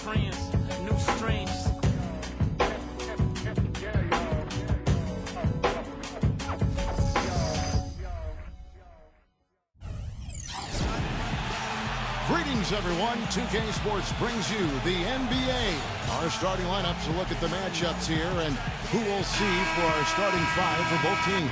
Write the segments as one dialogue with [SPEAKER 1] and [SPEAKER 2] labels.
[SPEAKER 1] friends, new strangers.
[SPEAKER 2] Greetings, everyone. 2K Sports brings you the NBA. Our starting lineups will look at the matchups here and who we'll see for our starting five for both teams.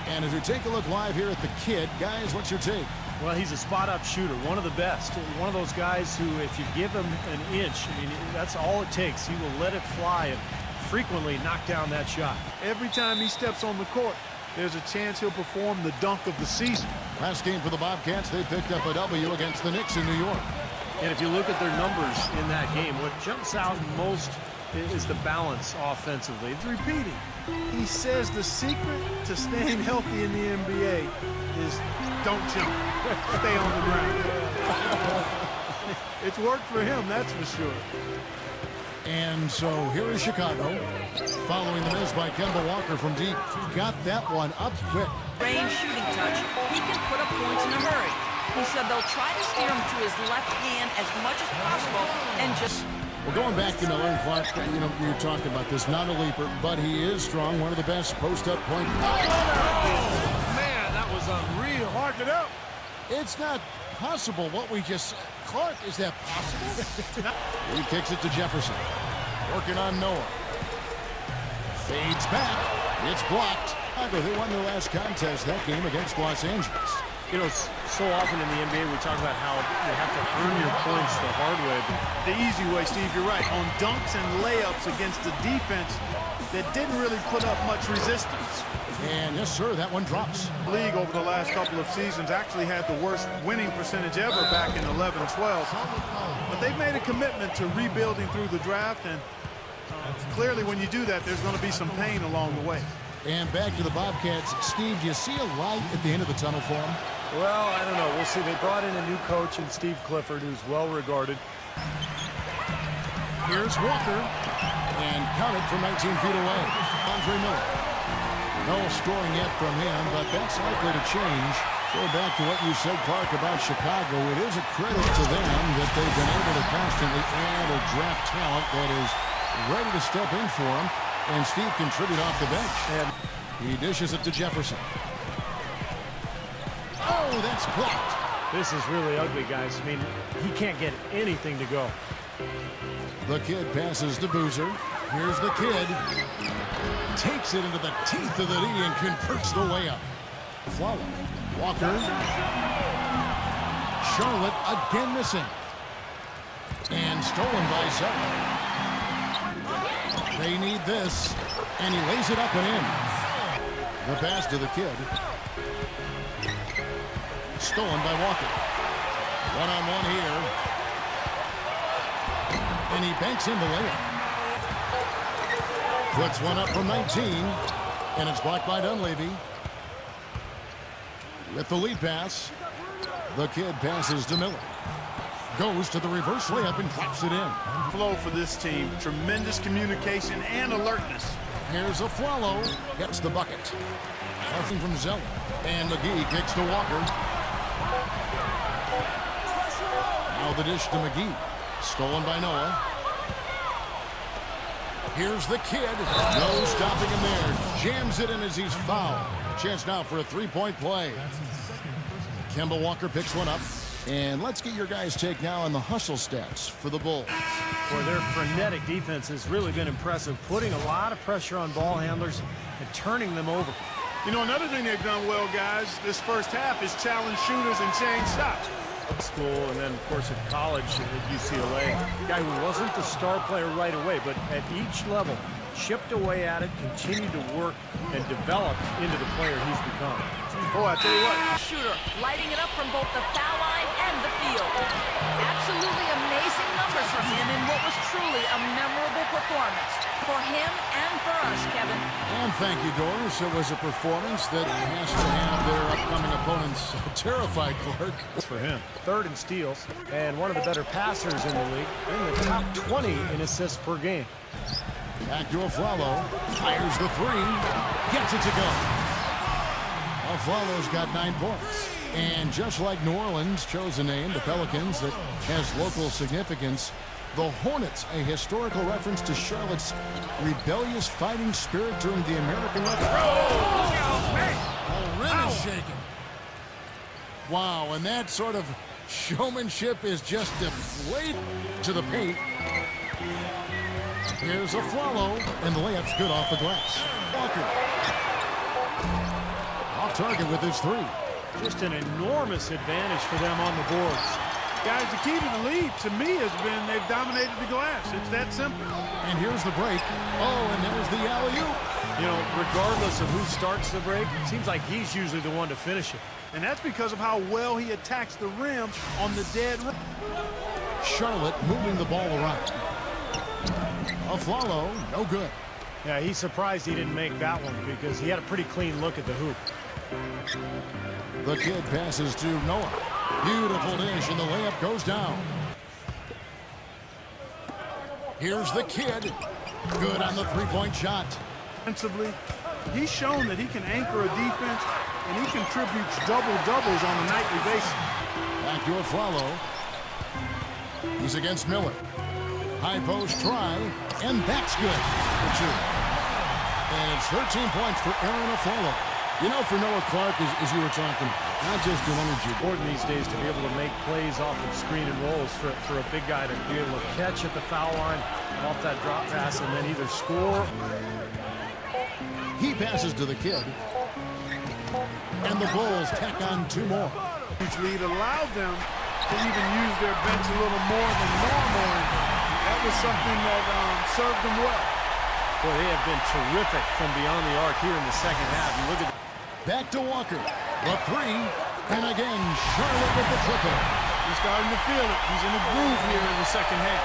[SPEAKER 2] And as we take a look live here at the Kid, guys, what's your take?
[SPEAKER 3] Well, he's a spot-up shooter, one of the best. One of those guys who, if you give him an inch, I mean, that's all it takes. He will let it fly and frequently knock down that shot.
[SPEAKER 4] Every time he steps on the court, there's a chance he'll perform the dunk of the season.
[SPEAKER 2] Last game for the Bobcats, they picked up a W against the Knicks in New York.
[SPEAKER 3] And if you look at their numbers in that game, what jumps out most is the balance offensively. It's repeating.
[SPEAKER 4] He says the secret to staying healthy in the NBA is don't jump. Stay on the ground. It's worked for him, that's for sure.
[SPEAKER 2] And so here is Chicago, following the miss by Kemba Walker from deep. Got that one up quick.
[SPEAKER 5] Range shooting touch. He can put up points in a hurry. He said they'll try to steer him to his left hand as much as possible and just...
[SPEAKER 2] Well, going back to Miller and Clark, you know, we were talking about this, not a leaper, but he is strong, one of the best post-up point.
[SPEAKER 3] Oh, man, that was unreal.
[SPEAKER 4] Mark it up.
[SPEAKER 2] It's not possible what we just... Clark, is that possible? He kicks it to Jefferson. Working on Noah. Fades back. It's blocked. They won their last contest that game against Los Angeles.
[SPEAKER 3] You know, so often in the NBA we talk about how you have to earn your points the hard way.
[SPEAKER 4] The easy way, Steve, you're right. On dunks and layups against the defense that didn't really put up much resistance.
[SPEAKER 2] And yes, sir, that one drops.
[SPEAKER 4] The league over the last couple of seasons actually had the worst winning percentage ever back in 11-12. But they've made a commitment to rebuilding through the draft, and clearly when you do that, there's going to be some pain along the way.
[SPEAKER 2] And back to the Bobcats. Steve, do you see a light at the end of the tunnel for them?
[SPEAKER 3] Well, I don't know. We'll see. They brought in a new coach in Steve Clifford, who's well-regarded.
[SPEAKER 2] Here's Walker. And counted from 19 feet away. Andre Miller. No scoring yet from him, but that's likely to change. Go back to what you said, Clark, about Chicago. It is a credit to them that they've been able to constantly add or draft talent that is ready to step in for them. And Steve contribute off the bench. And he dishes it to Jefferson. Oh, that's blocked.
[SPEAKER 3] This is really ugly, guys. I mean, he can't get anything to go.
[SPEAKER 2] The Kid passes to Boozer. Here's the Kid. Takes it into the teeth of the knee and converts the layup. Flower. Walker. Charlotte again missing. And stolen by Zella. They need this. And he lays it up and in. The pass to the Kid. Stolen by Walker. One-on-one here. And he banks in the layup. Puts one up from 19. And it's blocked by Dunleavy. With the lead pass, the Kid passes to Miller. Goes to the reverse layup and drops it in.
[SPEAKER 4] Flow for this team. Tremendous communication and alertness.
[SPEAKER 2] Here's a Flalo. Gets the bucket. Nothing from Zella. And McGee kicks to Walker. Now the dish to McGee. Stolen by Noah. Here's the Kid. No stopping him there. Jams it in as he's fouled. Chance now for a three-point play. Kemba Walker picks one up. And let's get your guys' take now on the hustle stats for the Bulls.
[SPEAKER 3] Boy, their frenetic defense has really been impressive, putting a lot of pressure on ball handlers and turning them over.
[SPEAKER 4] You know, another thing they've done well, guys, this first half is challenge shooters and change shots.
[SPEAKER 3] School and then, of course, at college at UCLA. A guy who wasn't the star player right away, but at each level, chipped away at it, continued to work, and developed into the player he's become.
[SPEAKER 4] Oh, I tell you what.
[SPEAKER 5] Shooter, lighting it up from both the foul line and the field. Absolutely amazing numbers from him in what was truly a memorable performance. For him and for us, Kevin.
[SPEAKER 2] And thank you, Doris. It was a performance that has to have their upcoming opponents terrified, Clark.
[SPEAKER 3] For him, third in steals, and one of the better passers in the league, in the top 20 in assists per game.
[SPEAKER 2] Back to Aflalo. Fires the three. Gets it to go. Aflalo's got 9 points. And just like New Orleans chose a name, the Pelicans, that has local significance, The Hornets, a historical reference to Charlotte's rebellious fighting spirit during the American Revolution. The rim is shaking. Wow, and that sort of showmanship is just deflated to the paint. Here's a follow, and the layup's good off the glass. Walker. Off target with his three.
[SPEAKER 3] Just an enormous advantage for them on the boards.
[SPEAKER 4] Guys, the key to the lead, to me, has been they've dominated the glass. It's that simple.
[SPEAKER 2] And here's the break. Oh, and there's the alley-oop.
[SPEAKER 3] You know, regardless of who starts the break, it seems like he's usually the one to finish it.
[SPEAKER 4] And that's because of how well he attacks the rim on the dead rim.
[SPEAKER 2] Charlotte moving the ball around. A follow, no good.
[SPEAKER 3] Yeah, he's surprised he didn't make that one because he had a pretty clean look at the hoop.
[SPEAKER 2] The kid passes to Noah. Beautiful dish, and the layup goes down. Here's the kid. Good on the three-point shot.
[SPEAKER 4] Defensively, he's shown that he can anchor a defense, and he contributes double-doubles on a nightly basis.
[SPEAKER 2] Back to a follow. He's against Miller. High post try, and that's good for two. And it's 13 points for Aaron Aflalo. You know, for Noah Clark, as you were talking, not just an energy.
[SPEAKER 3] Important these days to be able to make plays off of screen and rolls for a big guy to be able to catch at the foul line off that drop pass and then either score.
[SPEAKER 2] He passes to the kid. And the Bulls tack on two more.
[SPEAKER 4] Huge lead allowed them to even use their bench a little more than normal. And that was something that served them well.
[SPEAKER 3] Boy, they have been terrific from beyond the arc here in the second half. You look at
[SPEAKER 2] back to Walker. The three. And again, Charlotte with the triple.
[SPEAKER 4] He's starting to feel it. He's in a groove here in the second half.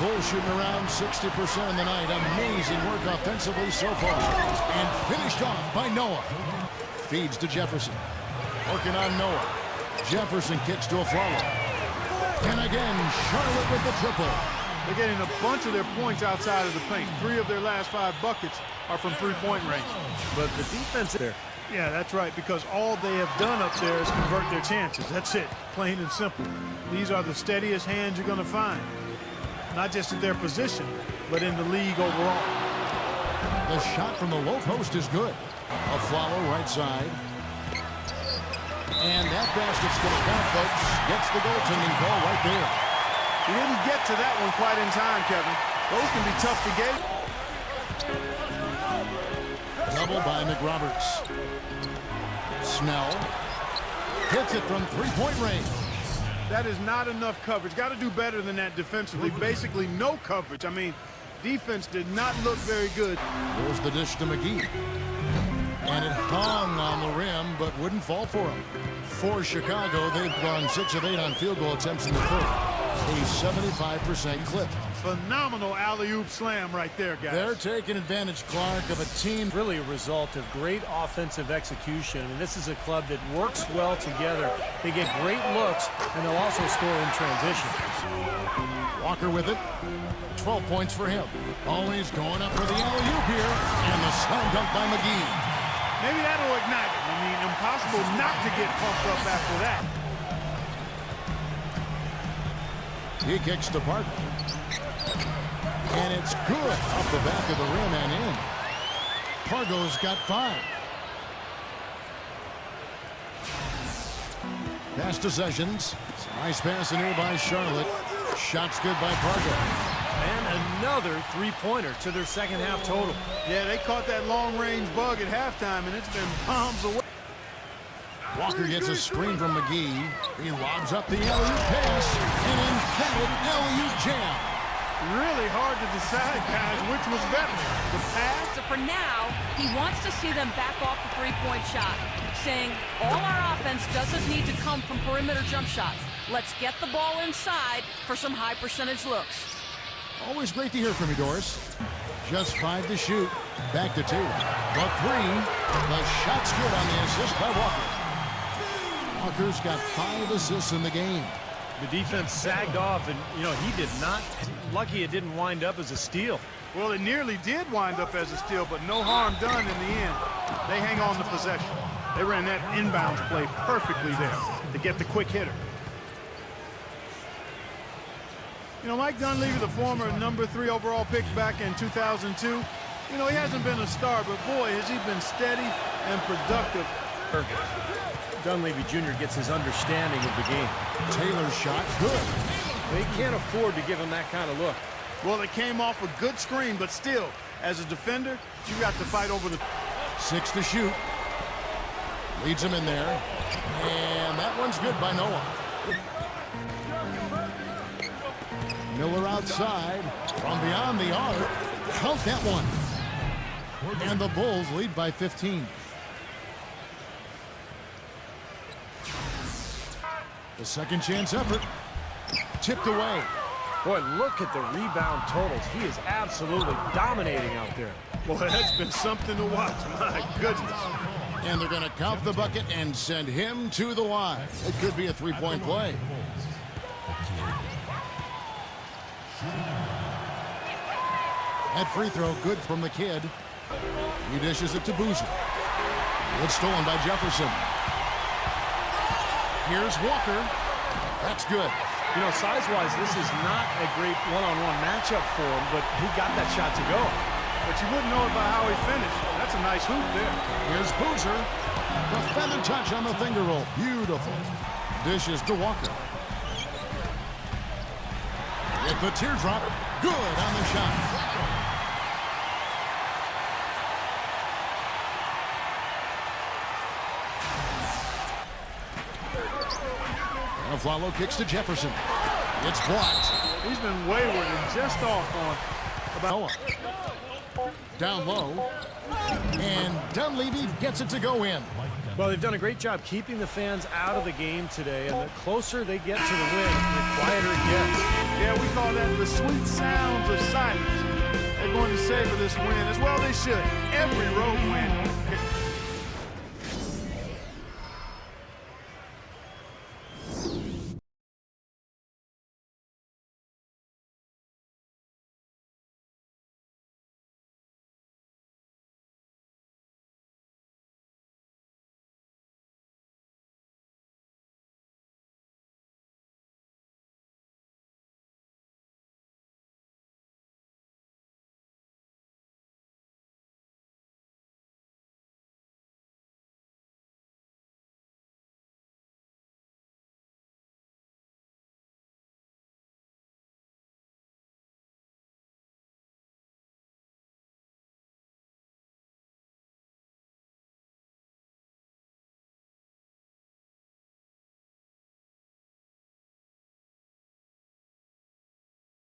[SPEAKER 2] Bulls shooting around 60% in the night. Amazing work offensively so far. And finished off by Noah. Feeds to Jefferson. Working on Noah. Jefferson kicks to a follow. And again, Charlotte with the triple.
[SPEAKER 4] They're getting a bunch of their points outside of the paint. 3 of their last 5 buckets are from three-point range.
[SPEAKER 3] but the defense there.
[SPEAKER 4] Yeah, that's right, because all they have done up there is convert their chances. That's it, plain and simple. These are the steadiest hands you're going to find. Not just at their position, but in the league overall.
[SPEAKER 2] The shot from the low post is good. A follow right side. And that basket's going to count, folks. Gets the goaltending call right there.
[SPEAKER 4] He didn't get to that one quite in time, Kevin. Those can be tough to get.
[SPEAKER 2] Double by McRoberts. Snell hits it from three-point range.
[SPEAKER 4] That is not enough coverage. Got to do better than that defensively. Basically no coverage. I mean, defense did not look very good.
[SPEAKER 2] There's the dish to McGee. And it hung on the rim, but wouldn't fall for him. For Chicago, they've gone 6 of 8 on field goal attempts in the third. A 75% clip.
[SPEAKER 4] Phenomenal alley-oop slam right there, guys.
[SPEAKER 2] They're taking advantage, Clark, of a team.
[SPEAKER 3] Really a result of great offensive execution. I mean, this is a club that works well together. They get great looks, and they'll also score in transition.
[SPEAKER 2] Walker with it. 12 points for him. Always going up for the alley-oop here. And the slam dunk by McGee.
[SPEAKER 4] Maybe that'll ignite it. I mean, impossible not to get pumped up after that.
[SPEAKER 2] He kicks to Parker. And it's good off the back of the rim and in. Pargo's got 5. Pass to Sessions. Nice pass in here by Charlotte. Shot's good by Pargo.
[SPEAKER 3] And another three-pointer to their second half total.
[SPEAKER 4] Yeah, they caught that long-range bug at halftime, and it's been bombs away.
[SPEAKER 2] Walker gets a screen from McGee. He lobs up the alley-oop pass. An emphatic alley-oop jam.
[SPEAKER 4] Really hard to decide, guys, which was better. The pass?
[SPEAKER 5] So for now, he wants to see them back off the three-point shot, saying all our offense doesn't need to come from perimeter jump shots. Let's get the ball inside for some high-percentage looks.
[SPEAKER 2] Always great to hear from you, Doris. Just 5 to shoot. Back to 2. The 3. The shot's good on the assist by Walker. Walker's got 5 assists in the game.
[SPEAKER 3] The defense sagged off, and, you know, he did not. Lucky it didn't wind up as a steal.
[SPEAKER 4] Well, it nearly did wind up as a steal, but no harm done in the end. They hang on to possession. They ran that inbounds play perfectly there to get the quick hitter. You know, Mike Dunleavy, the former #3 overall pick back in 2002, you know, he hasn't been a star, but boy, has he been steady and productive.
[SPEAKER 3] Dunleavy Jr. gets his understanding of the game.
[SPEAKER 2] Taylor's shot, good.
[SPEAKER 3] They can't afford to give him that kind of look.
[SPEAKER 4] Well, it came off a good screen, but still, as a defender, you got to fight over the...
[SPEAKER 2] 6 to shoot. Leads him in there. And that one's good by Noah. Miller outside. From beyond the arc. Count that one. And the Bulls lead by 15. The second chance effort. Tipped away.
[SPEAKER 3] Boy, look at the rebound totals. He is absolutely dominating out there.
[SPEAKER 4] Boy, that's been something to watch. My goodness.
[SPEAKER 2] And they're going to count the bucket and send him to the line. It could be a three-point play. That free throw good from the kid. He dishes it to Boozer. It's stolen by Jefferson. Here's Walker. That's good.
[SPEAKER 3] You know, size-wise, this is not a great one-on-one matchup for him, but he got that shot to go.
[SPEAKER 4] But you wouldn't know it by how he finished. That's a nice hoop there.
[SPEAKER 2] Here's Boozer. The feather touch on the finger roll. Beautiful. Dishes to Walker. Get the teardrop. Good on the shot. Flalo kicks to Jefferson. It's blocked.
[SPEAKER 4] He's been wayward and just off on about
[SPEAKER 2] Noah. Down low. And Dunleavy gets it to go in.
[SPEAKER 3] Well, they've done a great job keeping the fans out of the game today, and the closer they get to the win, the quieter it gets.
[SPEAKER 4] Yeah, we call that the sweet sounds of silence. They're going to savor this win as well they should. Every road win